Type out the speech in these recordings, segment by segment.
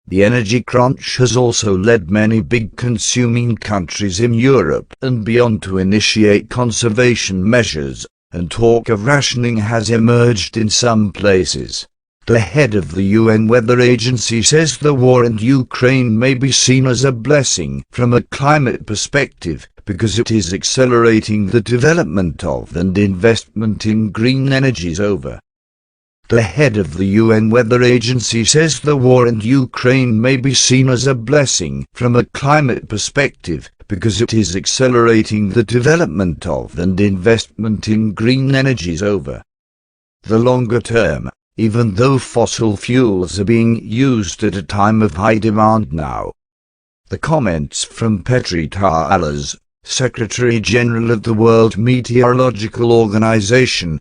The energy crunch has also led many big consuming countries in Europe and beyond to initiate conservation measures, and talk of rationing has emerged in some places. The head of the UN Weather Agency says the war in Ukraine may be seen as a blessing from a climate perspective, because it is accelerating the development of and investment in green energies over. The head of the UN Weather Agency says the war in Ukraine may be seen as a blessing from a climate perspective, because it is accelerating the development of and investment in green energies over the longer term, even though fossil fuels are being used at a time of high demand now. The comments from Petteri Taalas, Secretary General of the World Meteorological Organization,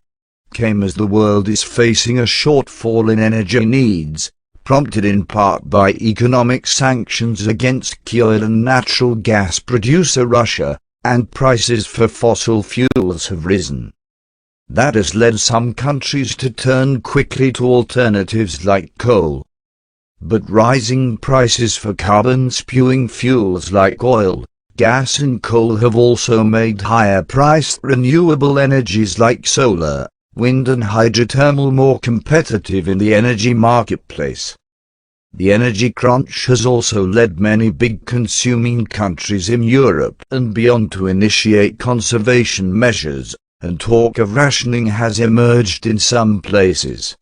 came as the world is facing a shortfall in energy needs, prompted in part by economic sanctions against key oil and natural gas producer Russia, and prices for fossil fuels have risen. That has led some countries to turn quickly to alternatives like coal. But rising prices for carbon-spewing fuels like oil, gas and coal have also made higher-priced renewable energies like solar, wind and hydrothermal more competitive in the energy marketplace. The energy crunch has also led many big consuming countries in Europe and beyond to initiate conservation measures, and talk of rationing has emerged in some places.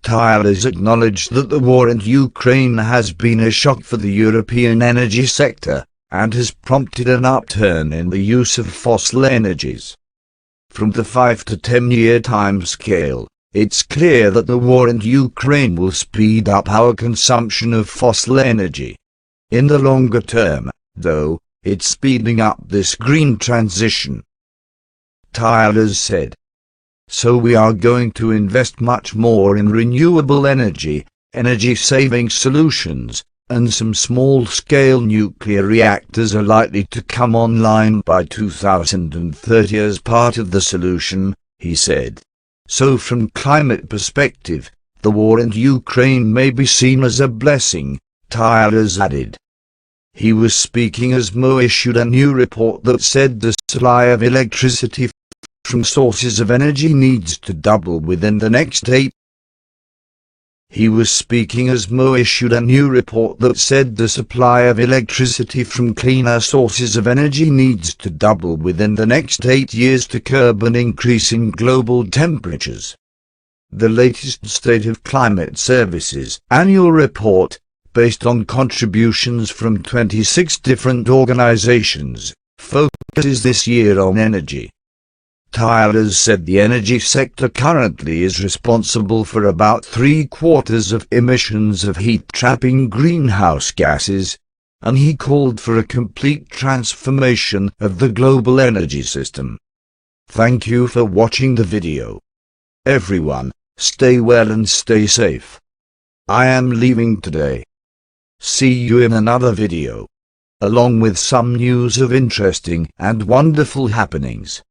Taalas acknowledged that the war in Ukraine has been a shock for the European energy sector, and has prompted an upturn in the use of fossil energies. From the 5 to 10-year timescale, it's clear that the war in Ukraine will speed up our consumption of fossil energy. In the longer term, though, it's speeding up this green transition. Taalas said. So we are going to invest much more in renewable energy, energy-saving solutions, and some small-scale nuclear reactors are likely to come online by 2030 as part of the solution, he said. So from climate perspective, the war in Ukraine may be seen as a blessing, Taalas added. He was speaking as Mo issued a new report that said the supply of electricity from sources of energy needs to double within the next 8 He was speaking as Mo issued a new report that said the supply of electricity from cleaner sources of energy needs to double within the next 8 years to curb an increase in global temperatures. The latest State of Climate Services annual report, based on contributions from 26 different organizations, focuses this year on energy. Taalas said the energy sector currently is responsible for about 3/4 of emissions of heat-trapping greenhouse gases, and he called for a complete transformation of the global energy system. Thank you for watching the video. Everyone, stay well and stay safe. I am leaving today. See you in another video, along with some news of interesting and wonderful happenings.